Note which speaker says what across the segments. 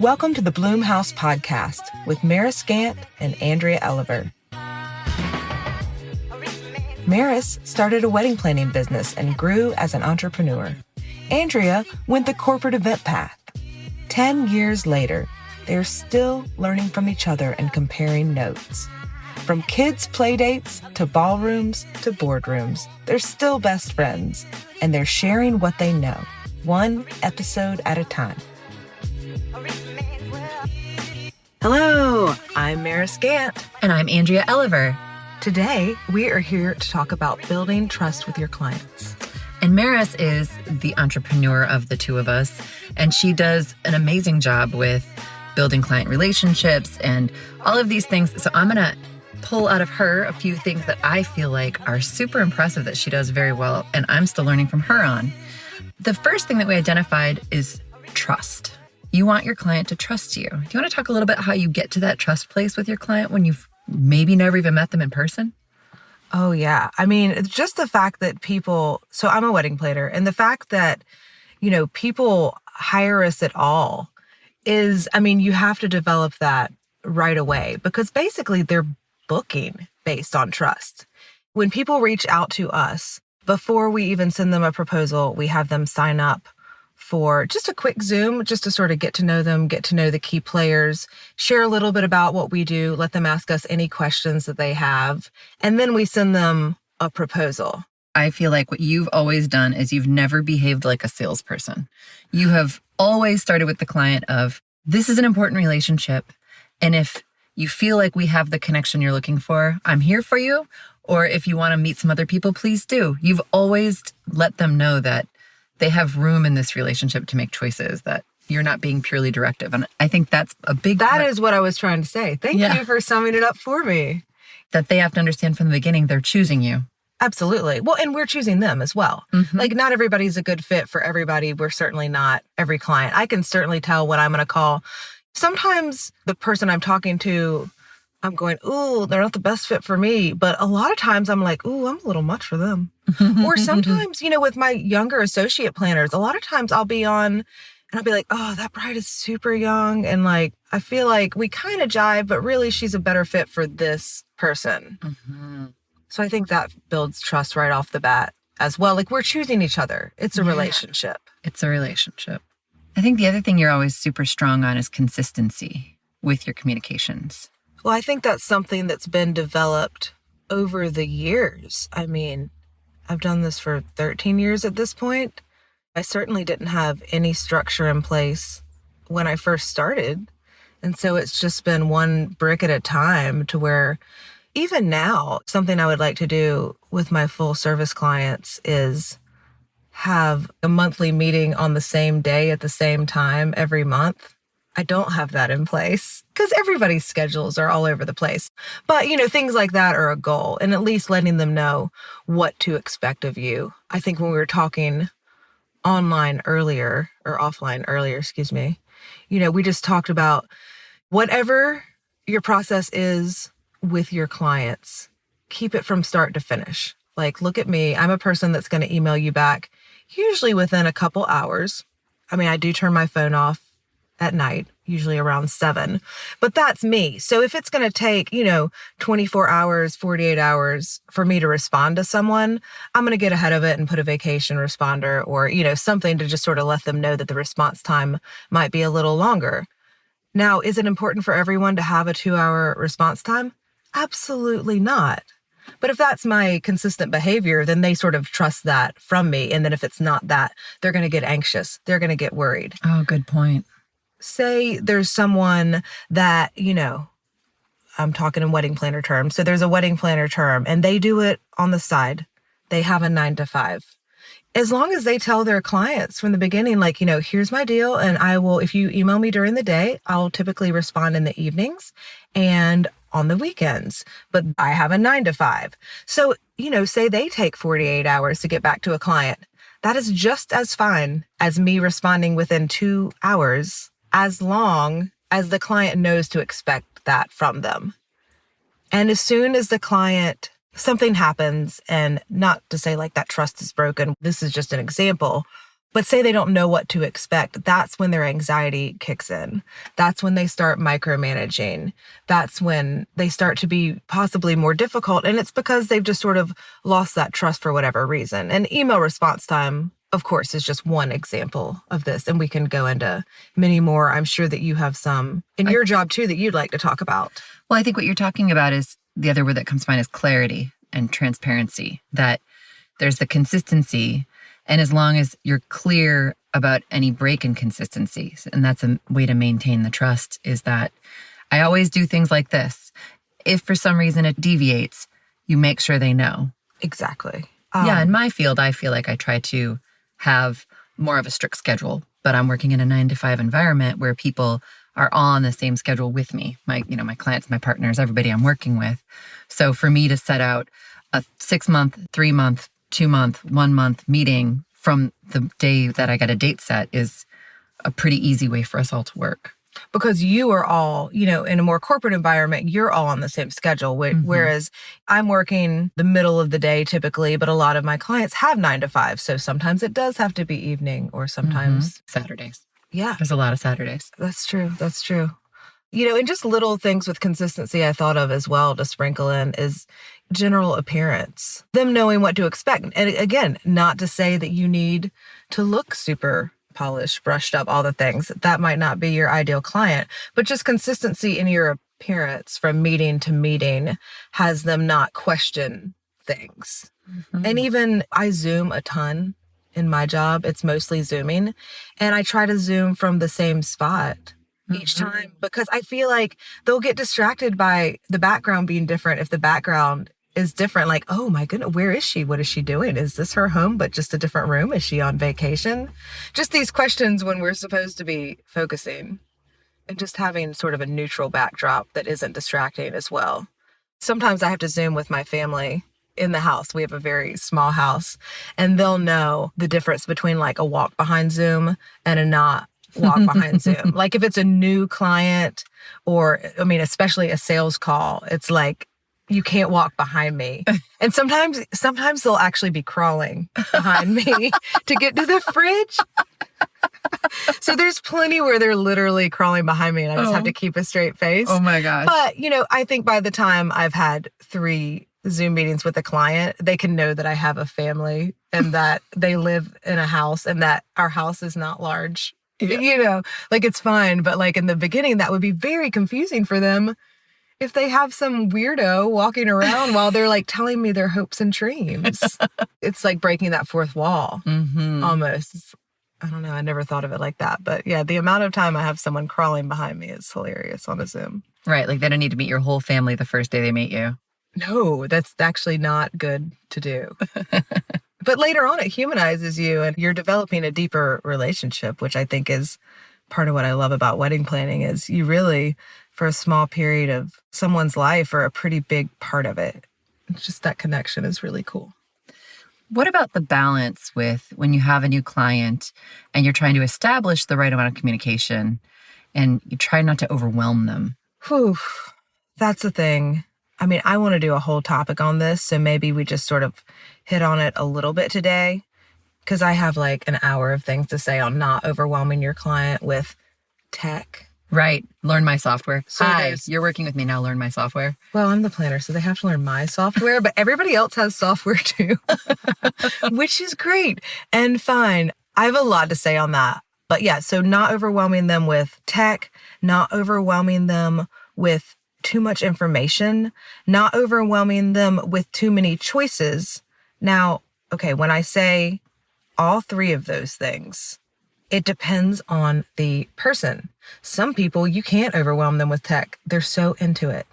Speaker 1: Welcome to the Bloom House Podcast with Maris Gant and Andrea Oliver. Maris started a wedding planning business and grew as an entrepreneur. Andrea went the corporate event path. 10 years later, they're still learning from each other and comparing notes. From kids' playdates to ballrooms to boardrooms, they're still best friends, and they're sharing what they know, one episode at a time. Hello, I'm Maris Gant.
Speaker 2: And I'm Andrea Oliver.
Speaker 1: Today, we are here to talk about building trust with your clients.
Speaker 2: And Maris is the entrepreneur of the two of us, and she does an amazing job with building client relationships and all of these things. So I'm going to pull out of her a few things that I feel like are super impressive that she does very well, and I'm still learning from her on. The first thing that we identified is trust. You want your client to trust you. Do you want to talk a little bit how you get to that trust place with your client when you've maybe never even met them in person?
Speaker 1: Oh, yeah. I mean, it's just the fact that so I'm a wedding planner, and the fact that, people hire us at all is, you have to develop that right away because basically they're booking based on trust. When people reach out to us, before we even send them a proposal, we have them sign up for just a quick Zoom, just to sort of get to know them, get to know the key players, share a little bit about what we do, let them ask us any questions that they have, and then we send them a proposal.
Speaker 2: I feel like what you've always done is you've never behaved like a salesperson. You have always started with the client of, this is an important relationship, and if you feel like we have the connection you're looking for, I'm here for you, or if you want to meet some other people, please do. You've always let them know that they have room in this relationship to make choices, that you're not being purely directive. And I think that's a big...
Speaker 1: That is what I was trying to say. Thank you for summing it up for me.
Speaker 2: That they have to understand from the beginning, they're choosing you.
Speaker 1: Absolutely. Well, and we're choosing them as well. Mm-hmm. Like, not everybody's a good fit for everybody. We're certainly not every client. I can certainly tell when I'm going to call. Sometimes the person I'm talking to, I'm going, ooh, they're not the best fit for me. But a lot of times I'm like, ooh, I'm a little much for them. Or sometimes, with my younger associate planners, a lot of times I'll be on and I'll be like, oh, that bride is super young. And like, I feel like we kind of jive, but really she's a better fit for this person. Mm-hmm. So I think that builds trust right off the bat as well. Like, we're choosing each other. It's a relationship.
Speaker 2: It's a relationship. I think the other thing you're always super strong on is consistency with your communications.
Speaker 1: Well, I think that's something that's been developed over the years. I've done this for 13 years at this point. I certainly didn't have any structure in place when I first started. And so it's just been one brick at a time to where even now, something I would like to do with my full service clients is have a monthly meeting on the same day at the same time every month. I don't have that in place because everybody's schedules are all over the place. But, things like that are a goal, and at least letting them know what to expect of you. I think when we were talking offline earlier, we just talked about whatever your process is with your clients, keep it from start to finish. Like, look at me. I'm a person that's going to email you back usually within a couple hours. I do turn my phone off at night, usually around 7, but that's me. So if it's going to take, 24 hours, 48 hours for me to respond to someone, I'm going to get ahead of it and put a vacation responder or, something to just sort of let them know that the response time might be a little longer. Now, is it important for everyone to have a 2-hour response time? Absolutely not. But if that's my consistent behavior, then they sort of trust that from me. And then if it's not that, they're going to get anxious. They're going to get worried.
Speaker 2: Oh, good point.
Speaker 1: Say there's someone that, I'm talking in wedding planner terms. So there's a wedding planner term and they do it on the side. They have a 9 to 5. As long as they tell their clients from the beginning, like, here's my deal. And I will, if you email me during the day, I'll typically respond in the evenings and on the weekends, but I have a 9 to 5. So, say they take 48 hours to get back to a client. That is just as fine as me responding within 2 hours, as long as the client knows to expect that from them. And as soon as the client, something happens, and not to say like that trust is broken, this is just an example, But say they don't know what to expect. That's when their anxiety kicks in. That's when they start micromanaging. That's when they start to be possibly more difficult. And it's because they've just sort of lost that trust for whatever reason. And email response time, of course, is just one example of this. And we can go into many more. I'm sure that you have some in your job too that you'd like to talk about.
Speaker 2: Well, I think what you're talking about is the other word that comes to mind is clarity and transparency, that there's the consistency. And as long as you're clear about any break in consistency, and that's a way to maintain the trust, is that I always do things like this. If for some reason it deviates, you make sure they know.
Speaker 1: Exactly.
Speaker 2: Yeah, in my field, I feel like I try to have more of a strict schedule, but I'm working in a 9-to-5 environment where people are all on the same schedule with me. My clients, my partners, everybody I'm working with. So for me to set out a 6-month, 3-month, 2-month, 1-month meeting from the day that I got a date set is a pretty easy way for us all to work.
Speaker 1: Because you are all, in a more corporate environment, you're all on the same schedule. Whereas I'm working the middle of the day typically, but a lot of my clients have 9 to 5. So sometimes it does have to be evening or sometimes
Speaker 2: Saturdays.
Speaker 1: Yeah.
Speaker 2: There's a lot of Saturdays.
Speaker 1: That's true. And just little things with consistency I thought of as well to sprinkle in is general appearance. Them knowing what to expect. And again, not to say that you need to look super polished, brushed up, all the things. That might not be your ideal client, but just consistency in your appearance from meeting to meeting has them not question things. And even I Zoom a ton in my job. It's mostly Zooming. And I try to Zoom from the same spot each time because I feel like they'll get distracted by the background being different. If the background is different, like, oh my goodness, where is she? What is she doing? Is this her home, but just a different room? Is she on vacation? Just these questions when we're supposed to be focusing and just having sort of a neutral backdrop that isn't distracting as well. Sometimes I have to Zoom with my family in the house. We have a very small house and they'll know the difference between like a walk behind Zoom and a not walk behind Zoom. Like if it's a new client or, especially a sales call, it's like, you can't walk behind me. And sometimes they'll actually be crawling behind me to get to the fridge. So there's plenty where they're literally crawling behind me and I just have to keep a straight face.
Speaker 2: Oh my gosh.
Speaker 1: But, I think by the time I've had 3 Zoom meetings with a client, they can know that I have a family and that they live in a house and that our house is not large. Yeah. It's fine. But in the beginning, that would be very confusing for them if they have some weirdo walking around while they're telling me their hopes and dreams. It's like breaking that fourth wall almost. I don't know. I never thought of it like that. But yeah, the amount of time I have someone crawling behind me is hilarious on a Zoom.
Speaker 2: Right. Like they don't need to meet your whole family the first day they meet you.
Speaker 1: No, that's actually not good to do. But later on, it humanizes you and you're developing a deeper relationship, which I think is part of what I love about wedding planning is you really, for a small period of someone's life, are a pretty big part of it. It's just that connection is really cool.
Speaker 2: What about the balance with when you have a new client and you're trying to establish the right amount of communication and you try not to overwhelm them?
Speaker 1: Whew, that's the thing. I want to do a whole topic on this, so maybe we just sort of hit on it a little bit today because I have an hour of things to say on not overwhelming your client with tech.
Speaker 2: Right. Learn my software.
Speaker 1: So
Speaker 2: Hi, you're working with me now. Learn my software.
Speaker 1: Well, I'm the planner, so they have to learn my software, but everybody else has software too, which is great and fine. I have a lot to say on that. But yeah, so not overwhelming them with tech, not overwhelming them with too much information, not overwhelming them with too many choices. Now, okay, when I say all 3 of those things, it depends on the person. Some people, you can't overwhelm them with tech. They're so into it.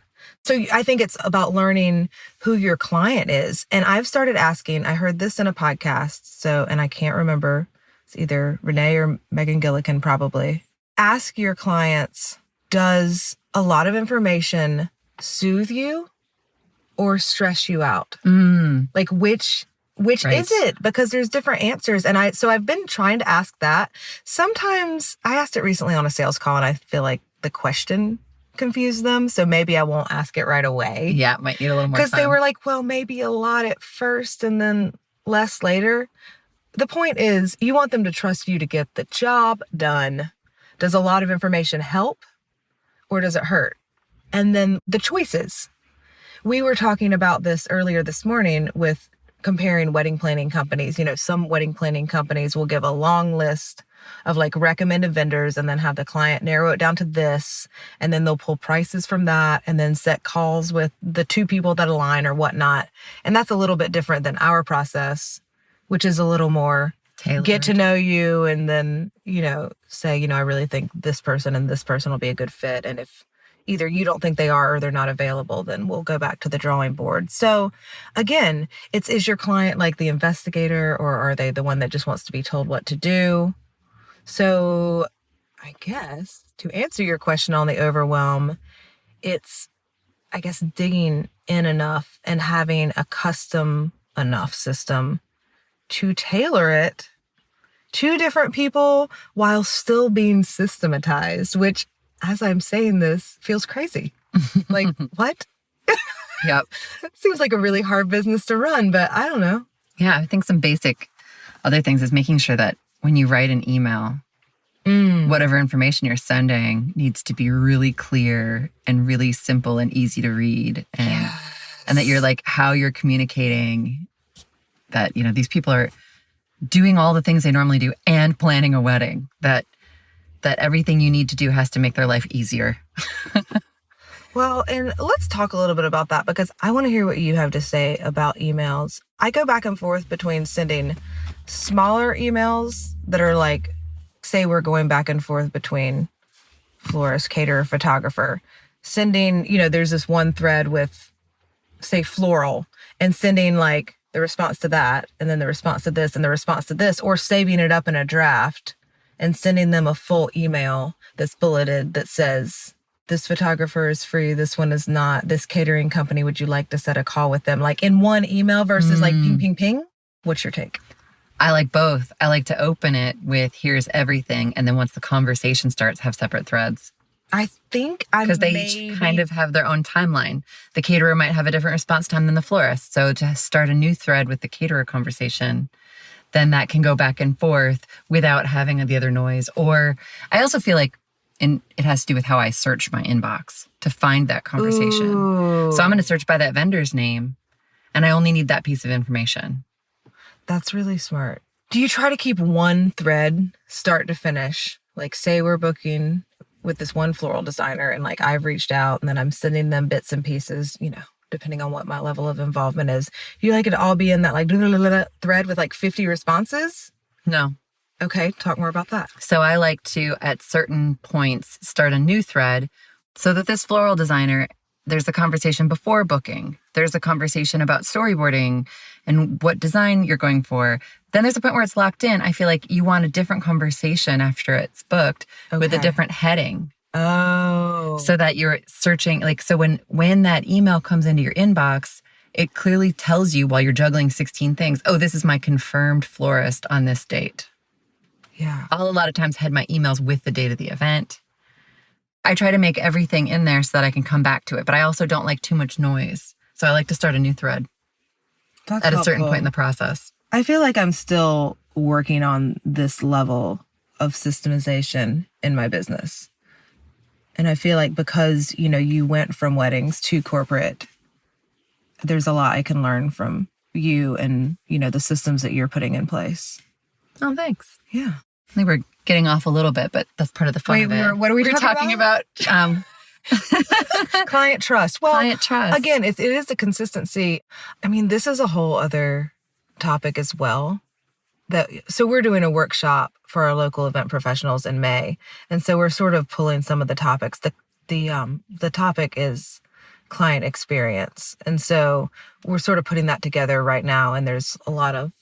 Speaker 1: So I think it's about learning who your client is. And I've started asking, I heard this in a podcast, and I can't remember, it's either Renee or Megan Gillikin probably. Ask your clients, does a lot of information soothe you or stress you out? Which right. Is it? Because there's different answers. And I've been trying to ask that. Sometimes I asked it recently on a sales call and I feel like the question confused them. So maybe I won't ask it right away.
Speaker 2: Yeah, might need a little more time.
Speaker 1: Because they were like, well, maybe a lot at first and then less later. the point is you want them to trust you to get the job done. Does a lot of information help or does it hurt? And then the choices. We were talking about this earlier this morning with comparing wedding planning companies. Some wedding planning companies will give a long list of like recommended vendors and then have the client narrow it down to this. And then they'll pull prices from that and then set calls with the two people that align or whatnot. And that's a little bit different than our process, which is a little more
Speaker 2: tailored.
Speaker 1: Get to know you and then, say, I really think this person and this person will be a good fit. And if either you don't think they are or they're not available, then we'll go back to the drawing board. So again, is your client like the investigator or are they the one that just wants to be told what to do? So I guess to answer your question on the overwhelm, it's, digging in enough and having a custom enough system to tailor it to different people while still being systematized, which as I'm saying this feels crazy. Like, what?
Speaker 2: Yep.
Speaker 1: It seems like a really hard business to run, but I don't know.
Speaker 2: Yeah, I think some basic other things is making sure that when you write an email, whatever information you're sending needs to be really clear and really simple and easy to read. And that you're like how you're communicating that, these people are doing all the things they normally do and planning a wedding, that everything you need to do has to make their life easier.
Speaker 1: Well, and let's talk a little bit about that because I want to hear what you have to say about emails. I go back and forth between sending smaller emails that are like, say we're going back and forth between florist, caterer, photographer, sending, there's this one thread with, say, floral, and sending like the response to that, and then the response to this, and the response to this, or saving it up in a draft and sending them a full email that's bulleted that says, this photographer is free, this one is not, this catering company, would you like to set a call with them? Like in one email versus like ping, ping, ping? What's your take?
Speaker 2: I like both. I like to open it with here's everything. And then once the conversation starts, have separate threads.
Speaker 1: I think
Speaker 2: because they each kind of have their own timeline. The caterer might have a different response time than the florist. So to start a new thread with the caterer conversation, then that can go back and forth without having the other noise. Or I also feel like it has to do with how I search my inbox to find that conversation.
Speaker 1: Ooh.
Speaker 2: So I'm going to search by that vendor's name, and I only need that piece of information.
Speaker 1: That's really smart. Do you try to keep one thread start to finish? Like say we're booking with this one floral designer and like I've reached out and then I'm sending them bits and pieces, depending on what my level of involvement is. You like it to all be in that like thread with like 50 responses?
Speaker 2: No.
Speaker 1: Okay, talk more about that.
Speaker 2: So I like to, at certain points, start a new thread so that this floral designer, there's a conversation before booking. There's a conversation about storyboarding and what design you're going for. Then there's a point where it's locked in. I feel like you want a different conversation after it's booked with a different heading.
Speaker 1: Oh.
Speaker 2: So that you're searching, so when that email comes into your inbox, it clearly tells you while you're juggling 16 things, oh, this is my confirmed florist on this date.
Speaker 1: Yeah.
Speaker 2: I'll a lot of times head my emails with the date of the event. I try to make everything in there so that I can come back to it, but I also don't like too much noise. So I like to start a new thread at a certain point in the process.
Speaker 1: I feel like I'm still working on this level of systemization in my business. And I feel like because, you went from weddings to corporate, there's a lot I can learn from you and, the systems that you're putting in place.
Speaker 2: Oh, thanks.
Speaker 1: Yeah.
Speaker 2: I think we're getting off a little bit, but that's part of the fun of it.
Speaker 1: What are we talking about? Client trust. Well,
Speaker 2: client trust.
Speaker 1: Again, it is the consistency. I mean, this is a whole other topic as well. So we're doing a workshop for our local event professionals in May. And so we're sort of pulling some of the topics. The topic is client experience. And so we're sort of putting that together right now. And there's a lot of,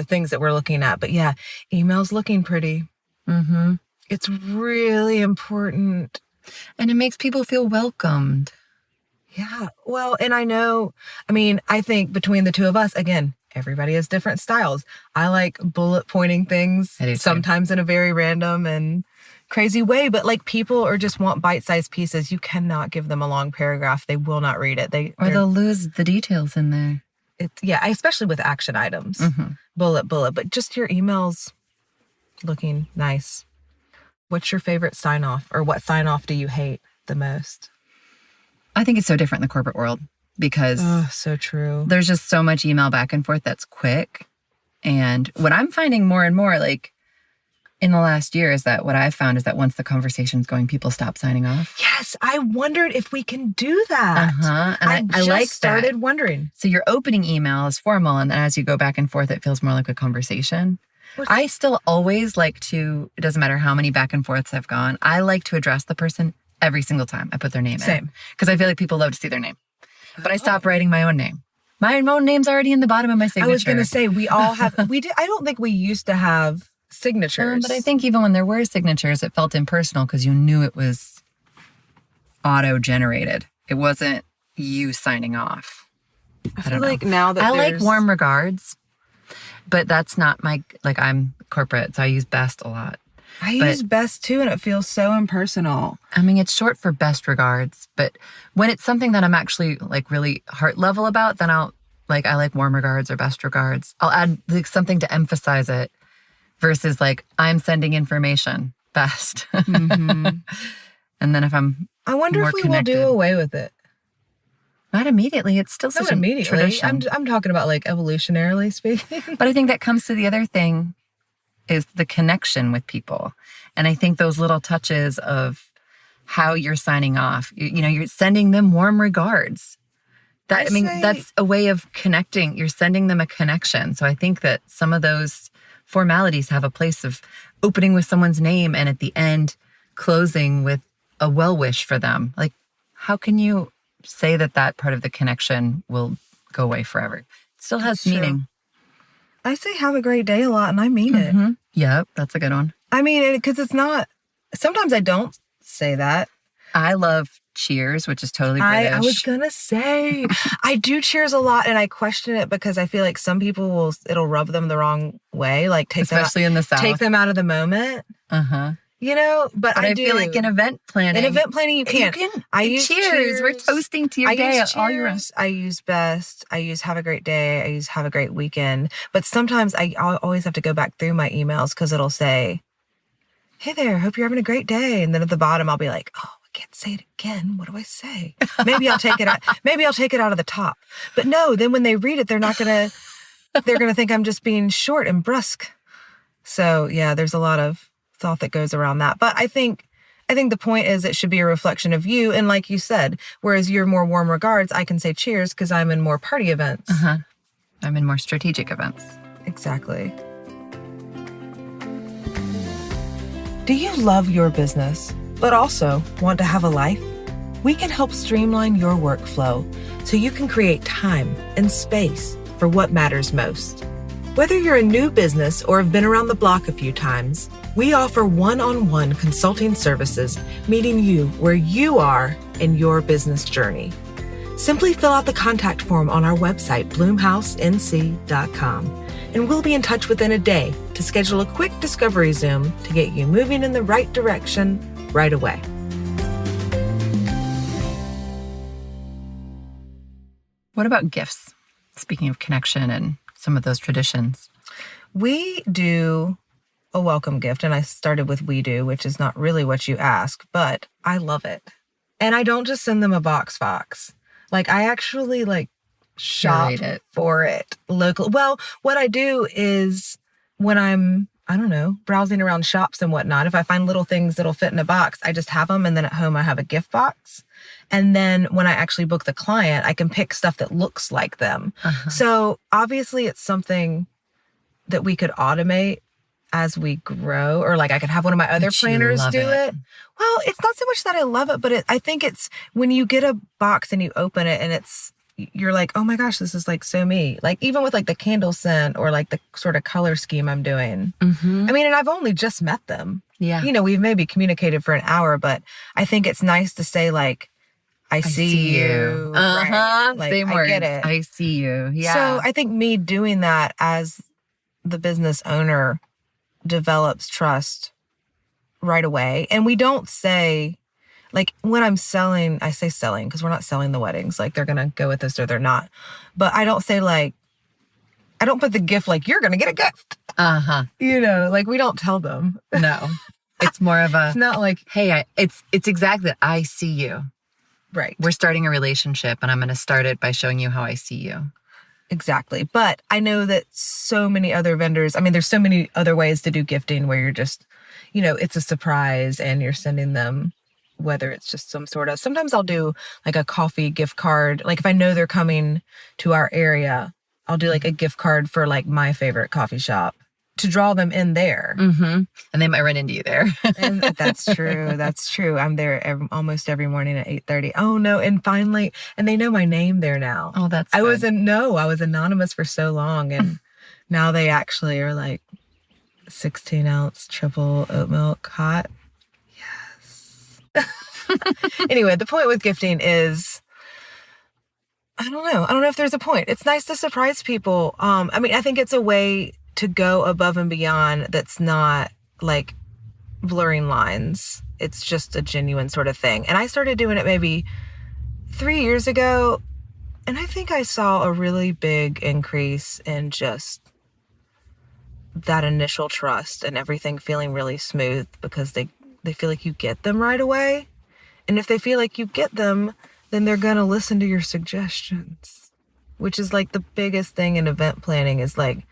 Speaker 1: things that we're looking at. But yeah, email's looking pretty.
Speaker 2: Mm-hmm.
Speaker 1: It's really important.
Speaker 2: And it makes people feel welcomed.
Speaker 1: Yeah. Well, and I think between the two of us, again, everybody has different styles. I like bullet pointing things, sometimes in a very random and crazy way, but like people just want bite-sized pieces. You cannot give them a long paragraph. They will not read it.
Speaker 2: They'll lose the details in there.
Speaker 1: Yeah, especially with action items, bullet, but just your emails looking nice. What's your favorite sign off, or what sign off do you hate the most?
Speaker 2: I think it's so different in the corporate world because
Speaker 1: so true.
Speaker 2: There's just so much email back and forth that's quick. And what I'm finding more and more, like in the last year, is that what I've found is that once the conversation's going, people stop signing off.
Speaker 1: Yes, I wondered if we can do that.
Speaker 2: And I
Speaker 1: just
Speaker 2: like
Speaker 1: started
Speaker 2: that.
Speaker 1: wondering.
Speaker 2: So your opening email is formal, and then as you go back and forth, it feels more like a conversation. I still always like to, it doesn't matter how many back and forths I've gone, I like to address the person every single time I put their name in.
Speaker 1: Same.
Speaker 2: Because I feel like people love to see their name. But I stopped writing my own name. My own name's already in the bottom of my signature.
Speaker 1: I was going to say, we all have, I don't think we used to have signatures.
Speaker 2: But I think even when there were signatures, it felt impersonal because you knew it was auto-generated. It wasn't you signing off.
Speaker 1: I feel like now that
Speaker 2: I like warm regards, but that's not my, like I'm corporate, so I use best a lot.
Speaker 1: I use best too, and it feels so impersonal.
Speaker 2: I mean, it's short for best regards, but when it's something that I'm actually like really heart level about, then I like warm regards or best regards. I'll add like something to emphasize it versus like I'm sending information best. And then if
Speaker 1: I wonder if we will do away with it.
Speaker 2: Not immediately. It's still such a tradition.
Speaker 1: I'm talking about like evolutionarily speaking.
Speaker 2: But I think that comes to the other thing is the connection with people. And I think those little touches of how you're signing off, you're sending them warm regards. That's a way of connecting. You're sending them a connection. So I think that some of those formalities have a place of opening with someone's name and at the end closing with a well wish for them. Like, how can you say that part of the connection will go away forever? It still has meaning.
Speaker 1: I say have a great day a lot, and I mean it.
Speaker 2: Yep, that's a good one.
Speaker 1: I mean, because it's not, sometimes I don't say that.
Speaker 2: I love cheers, which is totally British.
Speaker 1: I was going to say, I do cheers a lot, and I question it because I feel like some people it'll rub them the wrong way. Like
Speaker 2: especially in the South.
Speaker 1: Take them out of the moment. But I do
Speaker 2: feel like in event planning.
Speaker 1: You can. I use cheers.
Speaker 2: We're toasting to your day all year round.
Speaker 1: I use best. I use have a great day. I use have a great weekend. But sometimes I always have to go back through my emails because it'll say, "Hey there, hope you're having a great day." And then at the bottom, I'll be like, "Oh, I can't say it again. What do I say?" Maybe I'll take it out. Maybe I'll take it out of the top. But no, then when they read it, they're gonna think I'm just being short and brusque. So yeah, there's a lot of thought that goes around that. But I think the point is it should be a reflection of you. And like you said, whereas you're more warm regards, I can say cheers because I'm in more party events.
Speaker 2: I'm in more strategic events.
Speaker 1: Exactly. Do you love your business, but also want to have a life? We can help streamline your workflow so you can create time and space for what matters most. Whether you're a new business or have been around the block a few times, we offer one-on-one consulting services, meeting you where you are in your business journey. Simply fill out the contact form on our website, bloomhousenc.com, and we'll be in touch within a day to schedule a quick discovery Zoom to get you moving in the right direction right away.
Speaker 2: What about gifts? Speaking of connection and some of those traditions.
Speaker 1: We do a welcome gift, and I started with we do, which is not really what you ask, but I love it. And I don't just send them a box fox. Like I actually shop for it local. Well, what I do is when I'm, browsing around shops and whatnot, if I find little things that'll fit in a box, I just have them. And then at home I have a gift box. And then when I actually book the client, I can pick stuff that looks like them. So obviously it's something that we could automate as we grow, or like I could have one of my other planners do it. Well, it's not so much that I love it, but I think it's when you get a box and you open it and you're like, oh my gosh, this is like so me. Like even with like the candle scent or like the sort of color scheme I'm doing. I mean, and I've only just met them. Yeah. We've maybe communicated for an hour, but I think it's nice to say like, I see you. Right? Like,
Speaker 2: Same words.
Speaker 1: I get it.
Speaker 2: I see you. Yeah.
Speaker 1: So I think me doing that as the business owner develops trust right away. And we don't say, Like when I'm selling, I say selling because we're not selling the weddings. Like they're going to go with us or they're not. But I don't say like, I don't put the gift like you're going to get a gift. You know, like we don't tell them.
Speaker 2: No. It's more of a,
Speaker 1: It's not like,
Speaker 2: hey, it's exactly, I see you.
Speaker 1: right.
Speaker 2: We're starting a relationship and I'm going to start it by showing you how I see you.
Speaker 1: Exactly. But I know that so many other vendors, I mean, there's so many other ways to do gifting where you're just, you know, it's a surprise and you're sending them, whether it's just some sort of, sometimes I'll do like a coffee gift card. Like if I know they're coming to our area, I'll do like a gift card for like my favorite coffee shop to draw them in there.
Speaker 2: Mm-hmm. And they might run into you there.
Speaker 1: And that's true. That's true. I'm there almost every morning at 8:30. Oh no. And finally, and they know my name there now.
Speaker 2: Oh, that's
Speaker 1: I
Speaker 2: good.
Speaker 1: I was anonymous for so long. And now they actually are like 16-ounce triple oat milk hot. Yes. Anyway, the point with gifting is, I don't know. I don't know if there's a point. It's nice to surprise people. I mean, I think it's a way to go above and beyond that's not like blurring lines. It's just a genuine sort of thing. And I started doing it maybe 3 years ago. And I think I saw a really big increase in just that initial trust and everything feeling really smooth because they feel like you get them right away. And if they feel like you get them, then they're going to listen to your suggestions, which is like the biggest thing in event planning is like,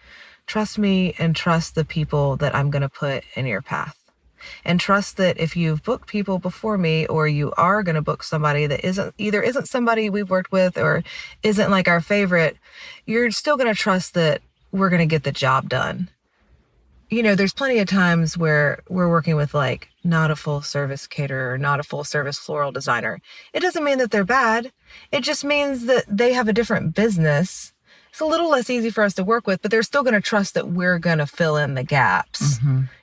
Speaker 1: trust me and trust the people that I'm going to put in your path. And trust that if you've booked people before me or you are going to book somebody that isn't somebody we've worked with or isn't like our favorite, you're still going to trust that we're going to get the job done. You know, there's plenty of times where we're working with like not a full service caterer or not a full service floral designer. It doesn't mean that they're bad. It just means that they have a different business. It's a little less easy for us to work with, but they're still going to trust that we're going to fill in the gaps,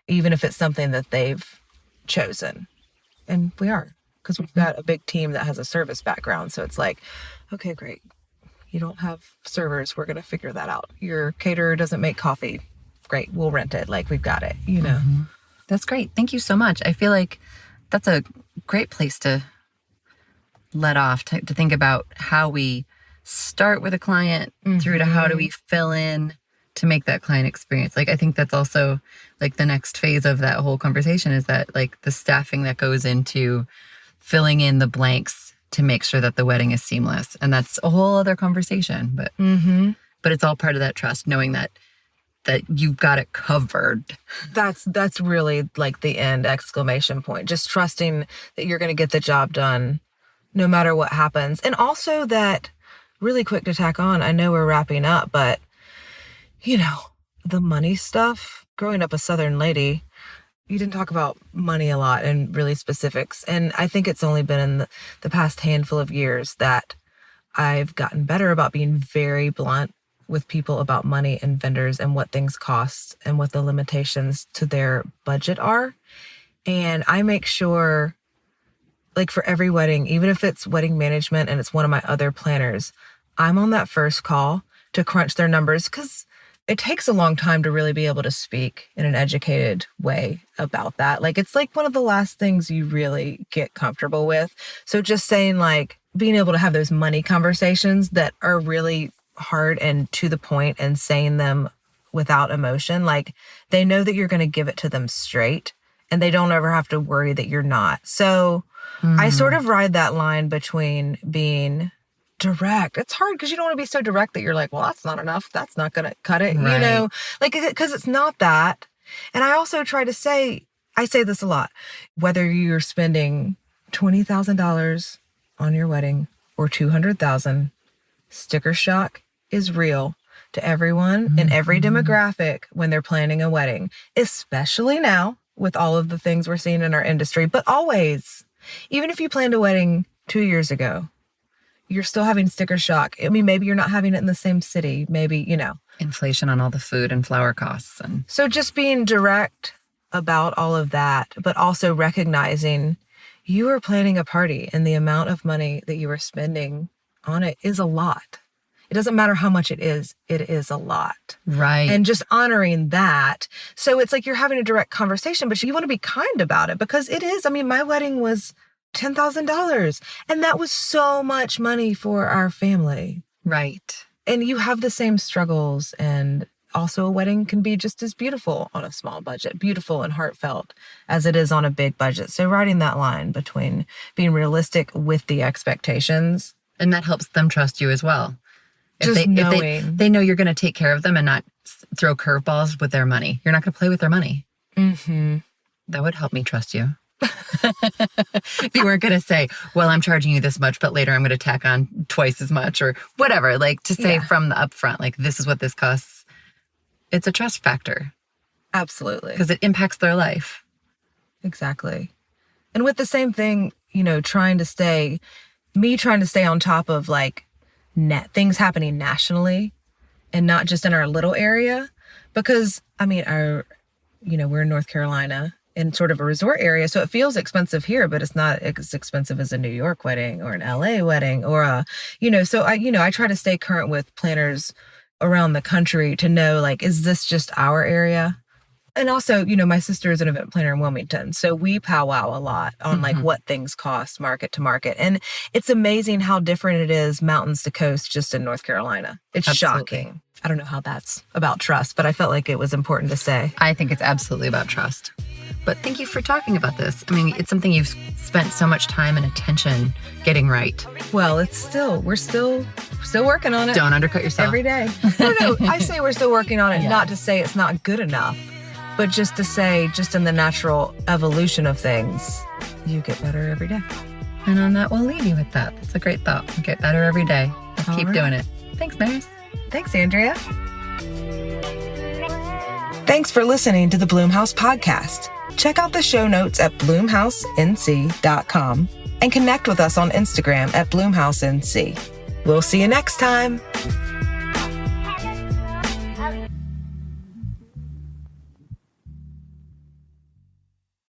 Speaker 1: even if it's something that they've chosen. And we are, because we've got a big team that has a service background. So it's like, okay, great. You don't have servers. We're going to figure that out. Your caterer doesn't make coffee. Great. We'll rent it. Like we've got it, you know.
Speaker 2: That's great. Thank you so much. I feel like that's a great place to let off, to think about how we start with a client through to how do we fill in to make that client experience. Like, I think that's also like the next phase of that whole conversation is that like the staffing that goes into filling in the blanks to make sure that the wedding is seamless. And that's a whole other conversation, but it's all part of that trust, knowing that you've got it covered.
Speaker 1: That's really like the end exclamation point. Just trusting that you're going to get the job done no matter what happens. And also that, really quick to tack on, I know we're wrapping up, but you know, the money stuff, growing up a Southern lady, you didn't talk about money a lot and really specifics. And I think it's only been in the past handful of years that I've gotten better about being very blunt with people about money and vendors and what things cost and what the limitations to their budget are. And I make sure, like for every wedding, even if it's wedding management and it's one of my other planners, I'm on that first call to crunch their numbers because it takes a long time to really be able to speak in an educated way about that. Like, it's like one of the last things you really get comfortable with. So just saying, like, being able to have those money conversations that are really hard and to the point and saying them without emotion, like they know that you're going to give it to them straight and they don't ever have to worry that you're not. So I sort of ride that line between being direct. It's hard because you don't want to be so direct that you're like, well, that's not enough. That's not going to cut it,
Speaker 2: Right.
Speaker 1: you know, like, because it's not that. And I also try to say, I say this a lot, whether you're spending $20,000 on your wedding or $200,000, sticker shock is real to everyone in every demographic when they're planning a wedding, especially now with all of the things we're seeing in our industry, but always, even if you planned a wedding 2 years ago, you're still having sticker shock. I mean, maybe you're not having it in the same city, maybe, you know.
Speaker 2: Inflation on all the food and flower costs. And
Speaker 1: so just being direct about all of that, but also recognizing you are planning a party and the amount of money that you are spending on it is a lot. It doesn't matter how much it is a lot.
Speaker 2: right.
Speaker 1: And just honoring that. So it's like you're having a direct conversation, but you want to be kind about it because it is. I mean, my wedding was $10,000. And that was so much money for our family.
Speaker 2: Right.
Speaker 1: And you have the same struggles. And also a wedding can be just as beautiful on a small budget, beautiful and heartfelt as it is on a big budget. So riding that line between being realistic with the expectations.
Speaker 2: And that helps them trust you as well.
Speaker 1: If
Speaker 2: they know you're going to take care of them and not throw curveballs with their money. You're not going to play with their money.
Speaker 1: Mm-hmm.
Speaker 2: That would help me trust you. If you weren't going to say, well, I'm charging you this much, but later I'm going to tack on twice as much or whatever. Like to say from the upfront, like this is what this costs. It's a trust factor.
Speaker 1: Absolutely.
Speaker 2: Because it impacts their life.
Speaker 1: Exactly. And with the same thing, trying to stay on top of like things happening nationally and not just in our little area. Because, we're in North Carolina in sort of a resort area. So it feels expensive here, but it's not as expensive as a New York wedding or an LA wedding or so I try to stay current with planners around the country to know, like, is this just our area? And also, my sister is an event planner in Wilmington. So we powwow a lot on like what things cost market to market. And it's amazing how different it is mountains to coast just in North Carolina. It's shocking. I don't know how that's about trust, but I felt like it was important to say.
Speaker 2: I think it's absolutely about trust. But thank you for talking about this. It's something you've spent so much time and attention getting right.
Speaker 1: Well, we're still working on it.
Speaker 2: Don't undercut yourself.
Speaker 1: Every day. No, I say we're still working on it, not to say it's not good enough, but just to say, just in the natural evolution of things, you get better every day.
Speaker 2: And on that, we'll leave you with that. That's a great thought. Get better every day. Let's keep doing it. Thanks, Maris.
Speaker 1: Thanks, Andrea. Thanks for listening to the Bloomhouse Podcast. Check out the show notes at bloomhousenc.com and connect with us on Instagram at bloomhousenc. We'll see you next time.